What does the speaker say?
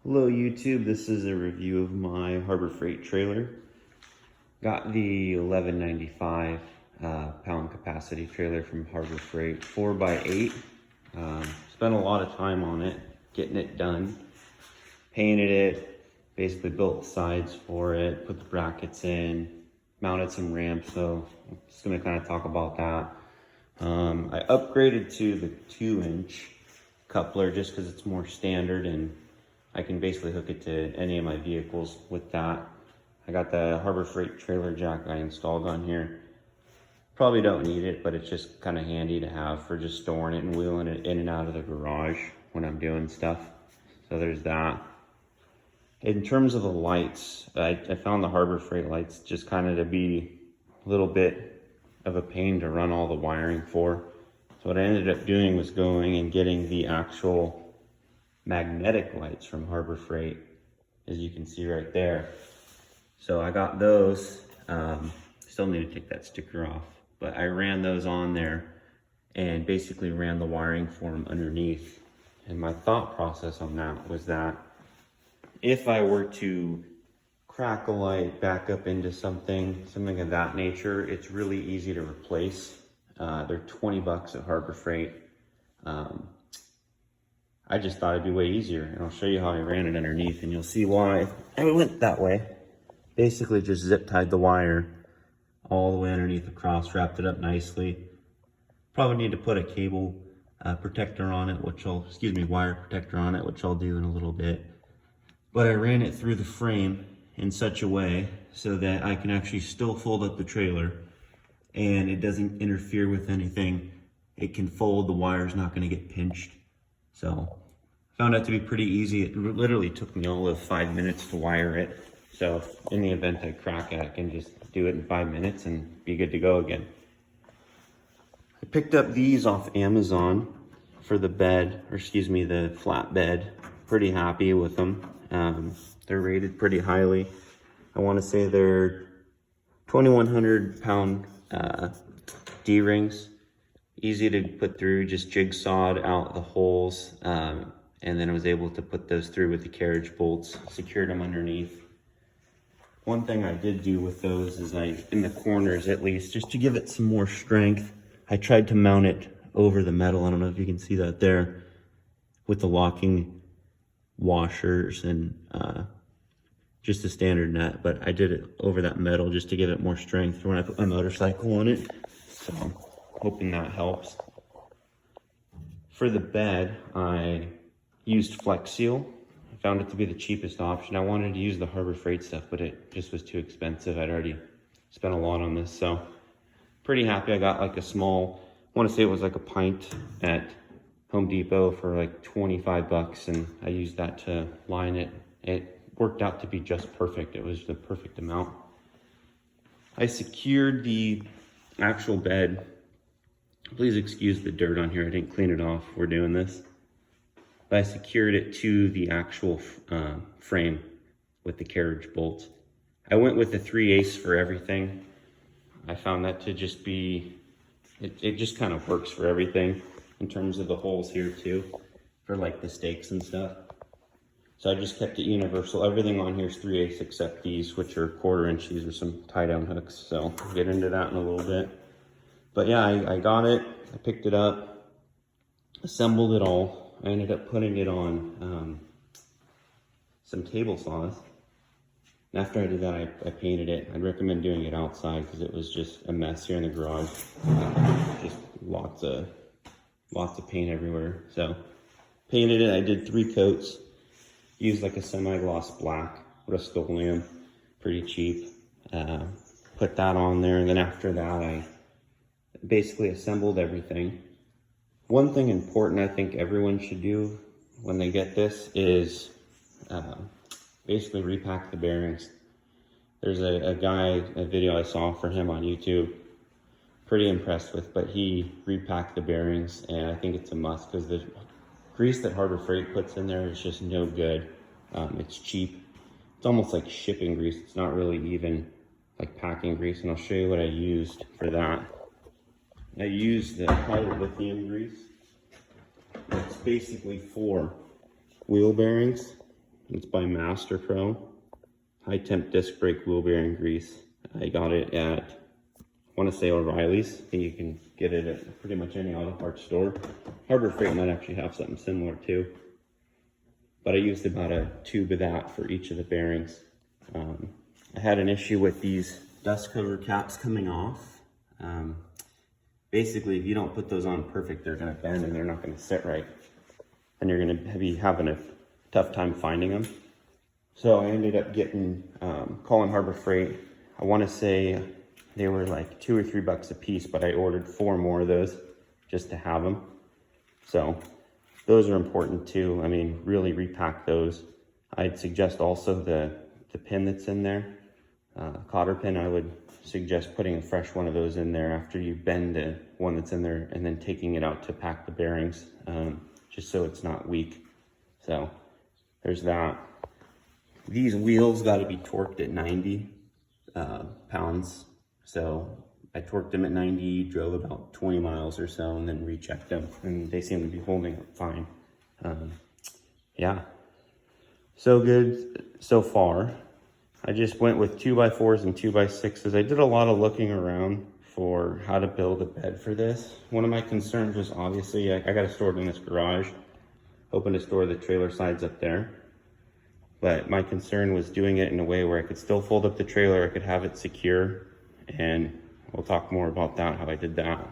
Hello YouTube, this is a review of my Harbor Freight trailer. Got the 1195 pound capacity trailer from Harbor Freight, 4x8. Spent a lot of time on it, getting it done. Painted it, basically built the sides for it, put the brackets in, mounted some ramps, so I'm just gonna kind of talk about that. I upgraded to the 2-inch coupler just because it's more standard and I can basically hook it to any of my vehicles with that. I got the Harbor Freight trailer jack I installed on here. Probably don't need it, but it's just kind of handy to have for just storing it and wheeling it in and out of the garage when I'm doing stuff. So there's that. In terms of the lights, I found the Harbor Freight lights just kind of to be a little bit of a pain to run all the wiring for. So what I ended up doing was going and getting the actual magnetic lights from Harbor Freight, as you can see right there. So I got those. Still need to take that sticker off, but I ran those on there and basically ran the wiring for them underneath. And my thought process on that was that if I were to crack a light back up into something of that nature, it's really easy to replace. They're 20 bucks at Harbor Freight. I just thought it'd be way easier, and I'll show you how I ran it underneath and you'll see why. And we went that way. Basically just zip tied the wire all the way underneath across, wrapped it up nicely. Probably need to put a cable protector on it, wire protector on it, which I'll do in a little bit. But I ran it through the frame in such a way so that I can actually still fold up the trailer and it doesn't interfere with anything. It can fold, the wire's not gonna get pinched. So found out to be pretty easy. It literally took me all of 5 minutes to wire it. So in the event I crack it, I can just do it in 5 minutes and be good to go again. I picked up these off Amazon for the bed, the flat bed. Pretty happy with them. They're rated pretty highly. I want to say they're 2,100 pound D-rings. Easy to put through, just jigsawed out the holes, and then I was able to put those through with the carriage bolts, secured them underneath. One thing I did do with those is in the corners at least, just to give it some more strength, I tried to mount it over the metal. I don't know if you can see that there, with the locking washers and just a standard nut, but I did it over that metal just to give it more strength for when I put my motorcycle on it. So hoping that helps. For the bed, I used Flex Seal. I found it to be the cheapest option. I wanted to use the Harbor Freight stuff, but it just was too expensive. I'd already spent a lot on this, so pretty happy. I got like a small, I want to say it was like a pint at Home Depot for like 25 bucks, and I used that to line it. It worked out to be just perfect. It was the perfect amount. I secured the actual bed. Please excuse the dirt on here. I didn't clean it off. We're doing this. But I secured it to the actual frame with the carriage bolts. I went with the 3/8 for everything. I found that to just be, it just kind of works for everything in terms of the holes here too, for like the stakes and stuff. So I just kept it universal. Everything on here is 3/8 except these, which are 1/4 inch. These are some tie down hooks. So we'll get into that in a little bit. But yeah, I got it, I picked it up, assembled it all. I ended up putting it on some table saws. And after I did that, I painted it. I'd recommend doing it outside because it was just a mess here in the garage. Just lots of paint everywhere. So painted it, I did 3 coats. Used like a semi-gloss black, Rust-Oleum, pretty cheap. Put that on there, and then after that, I basically assembled everything. One thing important I think everyone should do when they get this is basically repack the bearings. There's a video I saw for him on YouTube, pretty impressed with, but he repacked the bearings, and I think it's a must because the grease that Harbor Freight puts in there is just no good. It's cheap. It's almost like shipping grease. It's not really even like packing grease, and I'll show you what I used for that. I used the polyolefin grease. It's basically for wheel bearings. It's by Master Pro. High temp disc brake wheel bearing grease. I got it at, I want to say O'Reilly's. I think you can get it at pretty much any auto parts store. Harbor Freight might actually have something similar too. But I used about a tube of that for each of the bearings. I had an issue with these dust cover caps coming off. Basically, if you don't put those on perfect, they're going to bend and they're not going to sit right. And you're going to be having a tough time finding them. So I ended up calling Harbor Freight. I want to say they were like $2 or $3 a piece, but I ordered 4 more of those just to have them. So those are important too. I mean, really repack those. I'd suggest also the pin that's in there, cotter pin. I would suggest putting a fresh one of those in there after you bend the one that's in there and then taking it out to pack the bearings, just so it's not weak. So there's that. These wheels got to be torqued at 90 pounds. So I torqued them at 90, drove about 20 miles or so, and then rechecked them, and they seem to be holding up fine. Yeah, so good so far. I just went with 2x4s and 2x6s. I did a lot of looking around for how to build a bed for this. One of my concerns was obviously I got to store it in this garage, hoping to store the trailer sides up there. But my concern was doing it in a way where I could still fold up the trailer, I could have it secure, and we'll talk more about that, how I did that.